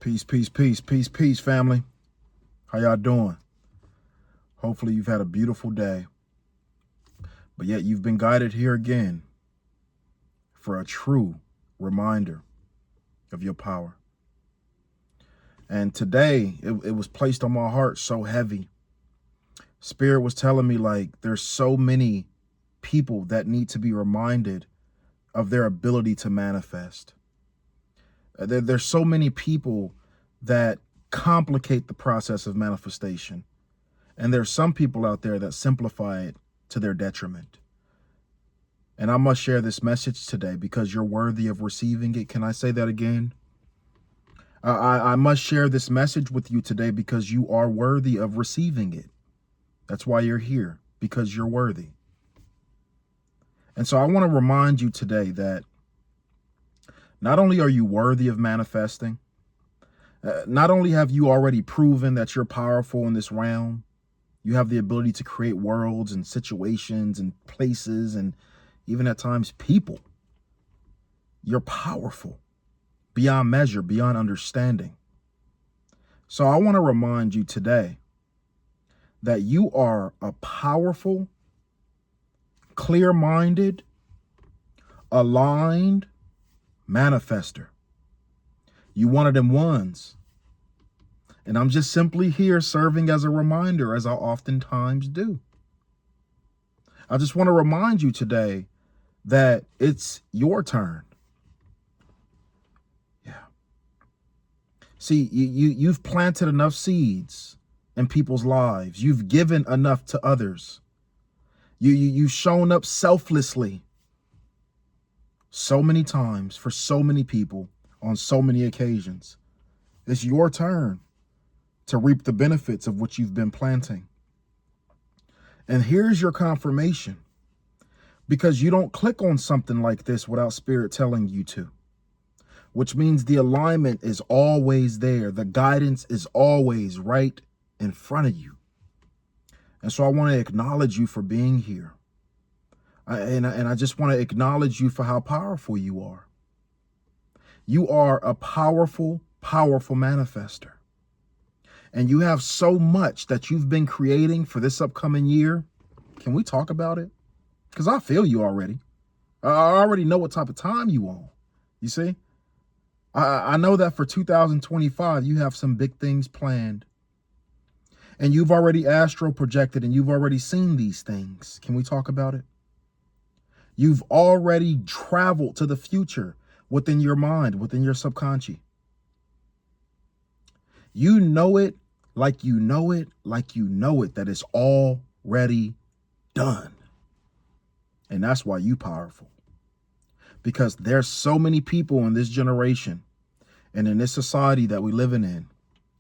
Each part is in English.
Peace, peace, peace, peace, peace, family. How y'all doing? Hopefully you've had a beautiful day. But yet you've been guided here again for a true reminder of your power. And today it was placed on my heart so heavy. Spirit was telling me, like, there's so many people that need to be reminded of their ability to manifest. There's so many people that complicate the process of manifestation. And there's some people out there that simplify it to their detriment. And I must share this message today because you're worthy of receiving it. Can I say that again? I must share this message with you today because you are worthy of receiving it. That's why you're here, because you're worthy. And so I want to remind you today that not only are you worthy of manifesting, not only have you already proven that you're powerful in this realm, you have the ability to create worlds and situations and places and even at times people. You're powerful beyond measure, beyond understanding. So I want to remind you today that you are a powerful, clear-minded, aligned manifester. You one of them ones. And I'm just simply here serving as a reminder, as I oftentimes do. I just want to remind you today that it's your turn. Yeah. See, you've planted enough seeds in people's lives. You've given enough to others. You've shown up selflessly so many times for so many people on so many occasions. It's your turn to reap the benefits of what you've been planting. And here's your confirmation, because you don't click on something like this without Spirit telling you to, which means the alignment is always there. The guidance is always right in front of you. And so I want to acknowledge you for being here. And I just want to acknowledge you for how powerful you are. You are a powerful, powerful manifester. And you have so much that you've been creating for this upcoming year. Can we talk about it? Because I feel you already. I already know what type of time you on. You see? I know that for 2025, you have some big things planned. And you've already astro projected and you've already seen these things. Can we talk about it? You've already traveled to the future within your mind, within your subconscious. You know it like you know it, like you know it, that it's already done. And that's why you powerful. Because there's so many people in this generation and in this society that we living in,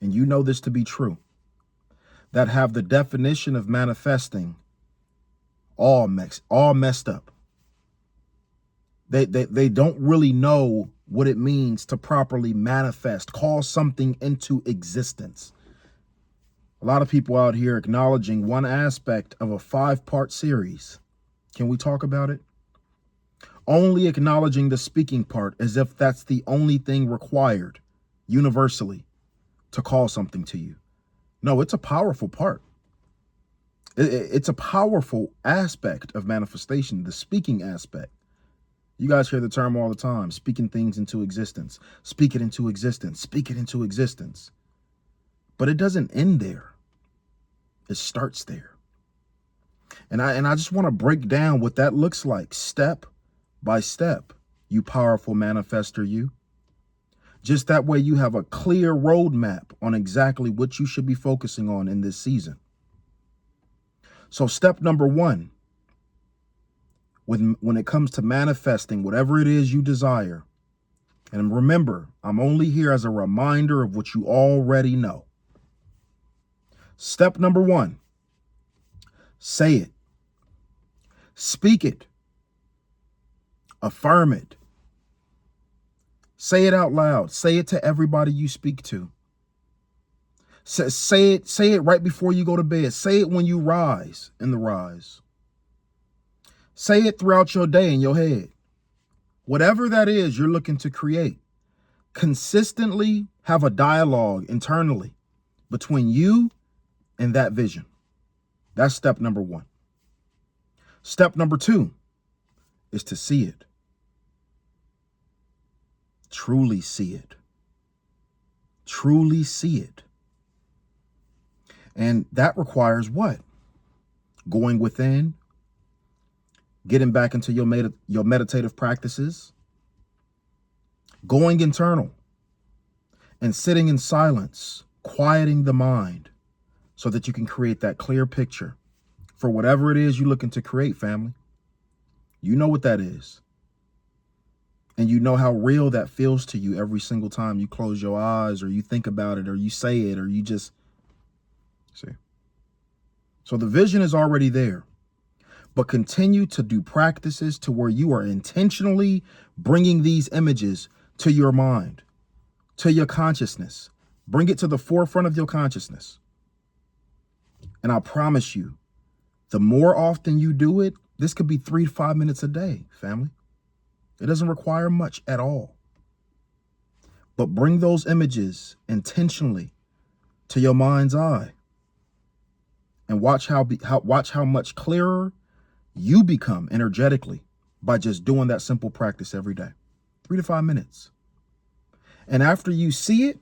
and you know this to be true, that have the definition of manifesting all messed up. They don't really know what it means to properly manifest, call something into existence. A lot of people out here acknowledging one aspect of a 5-part series. Can we talk about it? Only acknowledging the speaking part as if that's the only thing required universally to call something to you. No, it's a powerful part. It's a powerful aspect of manifestation, the speaking aspect. You guys hear the term all the time, speaking things into existence, speak it into existence, speak it into existence. But it doesn't end there. It starts there. And I just want to break down what that looks like step by step, you powerful manifester, you. Just that way you have a clear roadmap on exactly what you should be focusing on in this season. So step number 1, when it comes to manifesting whatever it is you desire, and remember, I'm only here as a reminder of what you already know. Step number 1, say it, speak it, affirm it, say it out loud, say it to everybody you speak to. Say it right before you go to bed. Say it when you rise in the rise. Say it throughout your day in your head. Whatever that is you're looking to create, consistently Have a dialogue internally between you and that vision. That's step number one. Step number two is to see it. Truly see it. Truly see it. And that requires what? Going within, getting back into your meditative practices, going internal, and sitting in silence, quieting the mind so that you can create that clear picture for whatever it is you're looking to create, family. You know what that is. And you know how real that feels to you every single time you close your eyes or you think about it or you say it or you just see. So the vision is already there, but continue to do practices to where you are intentionally bringing these images to your mind, to your consciousness. Bring it to the forefront of your consciousness. And I promise you, the more often you do it, this could be 3 to 5 minutes a day, family. It doesn't require much at all. But bring those images intentionally to your mind's eye. And watch how much clearer you become energetically by just doing that simple practice every day. 3 to 5 minutes. And after you see it,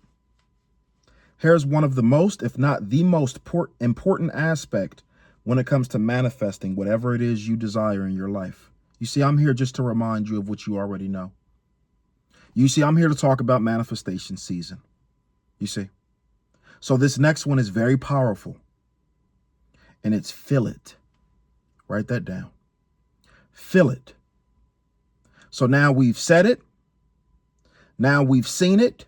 here's one of the most, if not the most important aspect when it comes to manifesting whatever it is you desire in your life. You see, I'm here just to remind you of what you already know. You see, I'm here to talk about manifestation season. You see? So this next one is very powerful. And it's feel it. Write that down. Feel it. So now we've said it. Now we've seen it.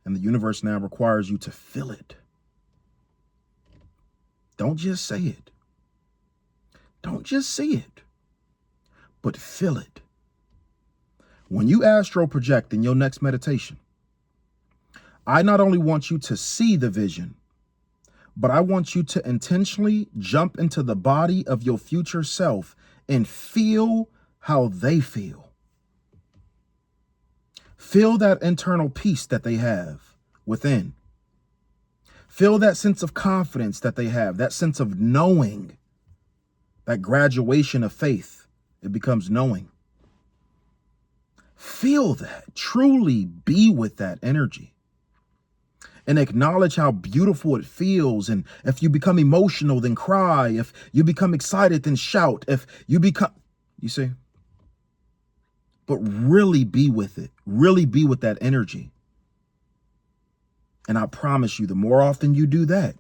And the universe now requires you to feel it. Don't just say it. Don't just see it, but feel it. When you astral project in your next meditation, I not only want you to see the vision, but I want you to intentionally jump into the body of your future self and feel how they feel. Feel that internal peace that they have within. Feel that sense of confidence that they have, that sense of knowing. That graduation of faith, it becomes knowing. Feel that. Truly be with that energy. And acknowledge how beautiful it feels. And if you become emotional, then cry. If you become excited, then shout. If you become, you see? But really be with it. Really be with that energy. And I promise you, the more often you do that,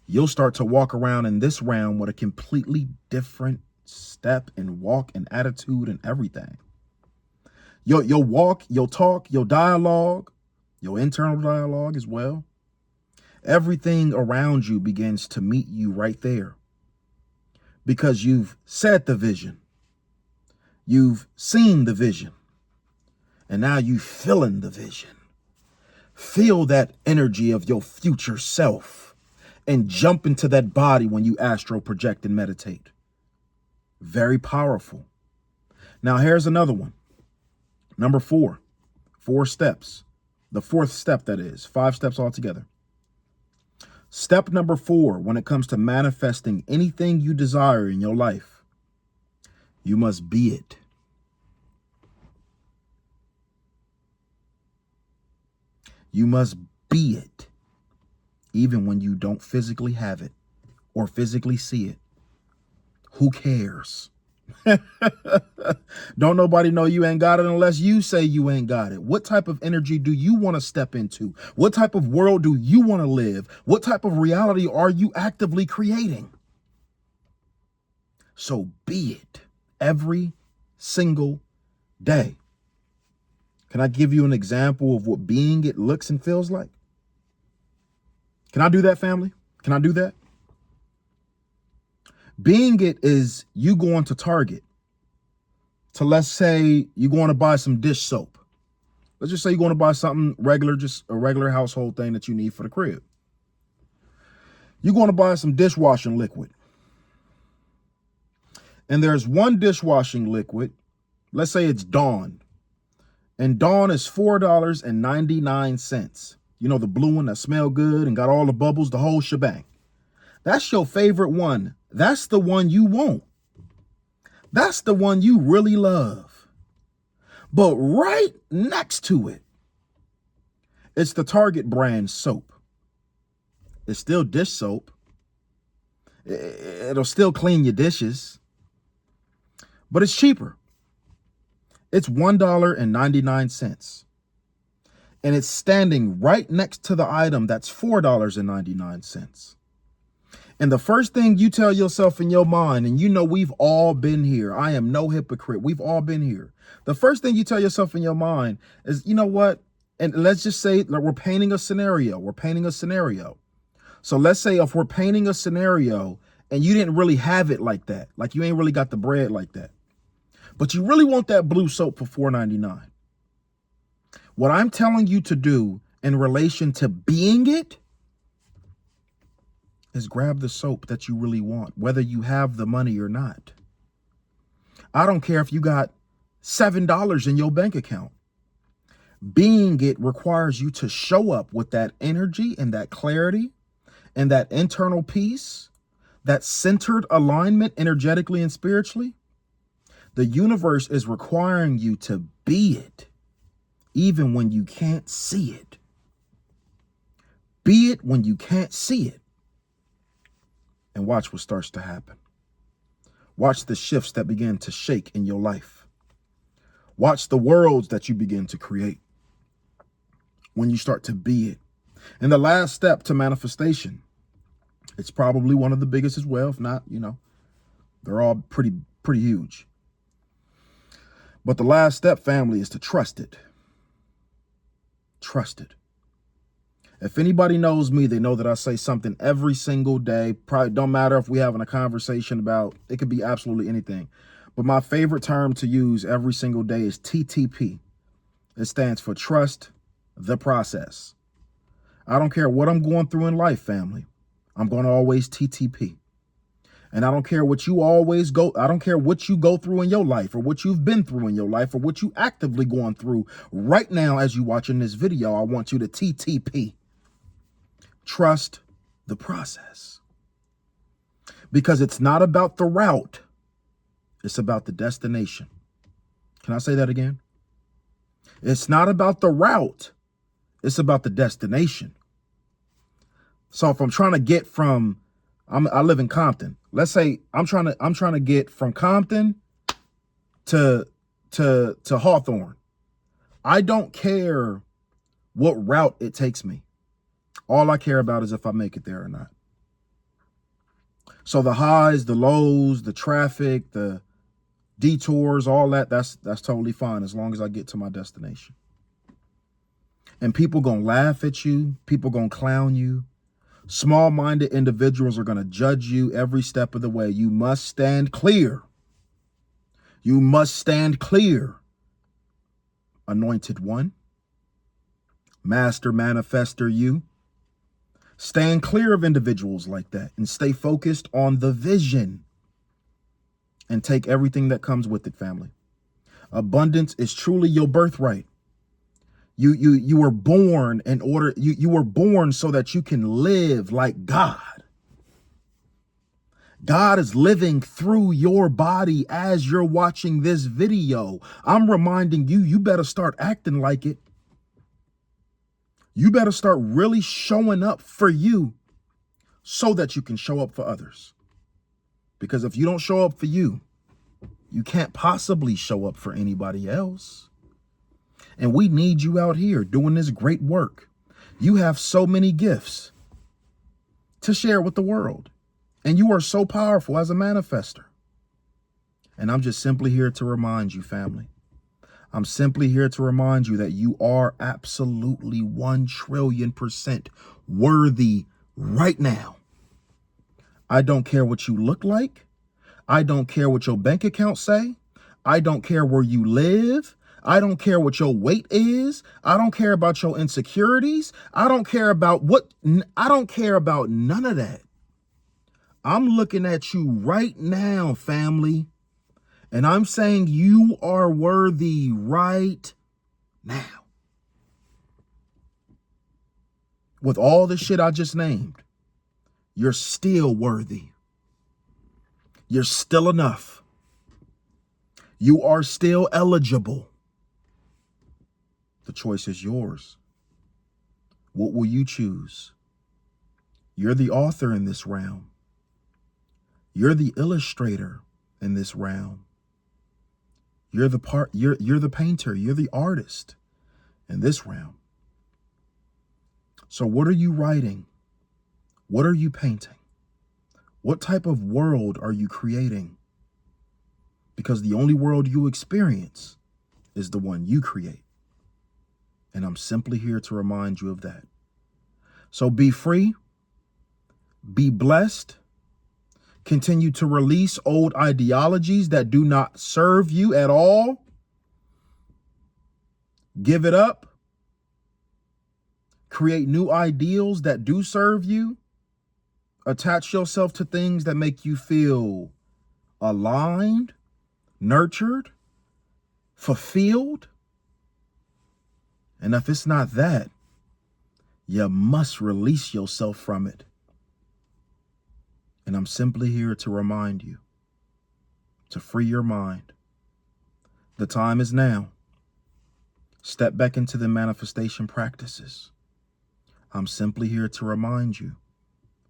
you'll start to walk around in this realm with a completely different step and walk and attitude and everything. You'll walk, you'll talk, your dialogue, your internal dialogue as well. Everything around you begins to meet you right there because you've said the vision. You've seen the vision. And now you're feeling the vision. Feel that energy of your future self. And jump into that body when you astral project and meditate. Very powerful. Now, here's another one. Number 4. 4 steps. The 4th step, that is. 5 steps altogether. Step number 4, when it comes to manifesting anything you desire in your life, you must be it. You must be it. Even when you don't physically have it or physically see it. Who cares? Don't nobody know you ain't got it unless you say you ain't got it. What type of energy do you want to step into? What type of world do you want to live? What type of reality are you actively creating? So be it every single day. Can I give you an example of what being it looks and feels like? Can I do that, family? Can I do that? Being it is you going to Target to, let's say, you're going to buy some dish soap. Let's just say you're going to buy something regular, just a regular household thing that you need for the crib. You're going to buy some dishwashing liquid. And there's one dishwashing liquid, let's say it's Dawn. And Dawn is $4.99. You know, the blue one that smell good and got all the bubbles, the whole shebang. That's your favorite one. That's the one you want. That's the one you really love. But right next to it, it's the Target brand soap. It's still dish soap. It'll still clean your dishes, but it's cheaper. It's $1.99. And it's standing right next to the item that's $4.99. And the first thing you tell yourself in your mind, and you know we've all been here. I am no hypocrite. We've all been here. The first thing you tell yourself in your mind is, you know what? And let's just say that we're painting a scenario. We're painting a scenario. So let's say if we're painting a scenario and you didn't really have it like that, like you ain't really got the bread like that, but you really want that blue soap for $4.99. What I'm telling you to do in relation to being it is grab the soap that you really want, whether you have the money or not. I don't care if you got $7 in your bank account. Being it requires you to show up with that energy and that clarity and that internal peace, that centered alignment energetically and spiritually. The universe is requiring you to be it, even when you can't see it. Be it when you can't see it. And watch what starts to happen. Watch the shifts that begin to shake in your life. Watch the worlds that you begin to create when you start to be it. And the last step to manifestation, it's probably one of the biggest as well. If not, you know, they're all pretty huge. But the last step, family, is to trust it. Trust it. If anybody knows me, they know that I say something every single day. Probably don't matter if we're having a conversation about, it could be absolutely anything. But my favorite term to use every single day is TTP. It stands for trust the process. I don't care what I'm going through in life, family. I'm going to always TTP. And I don't care what you I don't care what you go through in your life or what you've been through in your life or what you actively going through right now as you watching this video. I want you to TTP. Trust the process. Because it's not about the route. It's about the destination. Can I say that again? It's not about the route. It's about the destination. So if I'm trying to get from, I live in Compton. Let's say I'm trying to get from Compton to Hawthorne. I don't care what route it takes me. All I care about is if I make it there or not. So the highs, the lows, the traffic, the detours, all that's totally fine as long as I get to my destination. And people gonna laugh at you. People gonna clown you. Small-minded individuals are gonna judge you every step of the way. You must stand clear. You must stand clear. Anointed one. Master manifester you. Stand clear of individuals like that and stay focused on the vision and take everything that comes with it, family. Abundance is truly your birthright. You were born in order, you were born so that you can live like God. God is living through your body as you're watching this video. I'm reminding you, you better start acting like it. You better start really showing up for you so that you can show up for others. Because if you don't show up for you, you can't possibly show up for anybody else. And we need you out here doing this great work. You have so many gifts to share with the world. And you are so powerful as a manifester. And I'm just simply here to remind you, family. I'm simply here to remind you that you are absolutely 1,000,000,000% worthy right now. I don't care what you look like. I don't care what your bank account say. I don't care where you live. I don't care what your weight is. I don't care about your insecurities. I don't care about none of that. I'm looking at you right now, family. And I'm saying you are worthy right now. With all the shit I just named, you're still worthy. You're still enough. You are still eligible. The choice is yours. What will you choose? You're the author in this realm. You're the illustrator in this realm. You're the painter, you're the artist in this realm. So what are you writing? What are you painting? What type of world are you creating? Because the only world you experience is the one you create. And I'm simply here to remind you of that. So be free, be blessed, continue to release old ideologies that do not serve you at all. Give it up. Create new ideals that do serve you. Attach yourself to things that make you feel aligned, nurtured, fulfilled. And if it's not that, you must release yourself from it. And I'm simply here to remind you to free your mind. The time is now. Step back into the manifestation practices. I'm simply here to remind you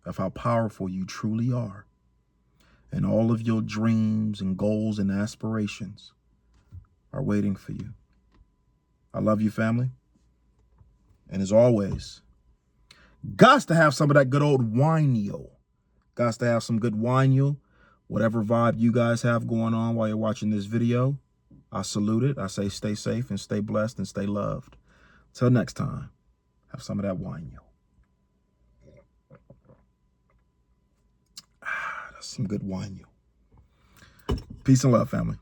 of how powerful you truly are. And all of your dreams and goals and aspirations are waiting for you. I love you, family. And as always, gots to have some of that good old wine-yo. Gots to have some good wine-yo. Whatever vibe you guys have going on while you're watching this video, I salute it. I say stay safe and stay blessed and stay loved. Till next time, have some of that wine-yo. That's some good wine-yo. Peace and love, family.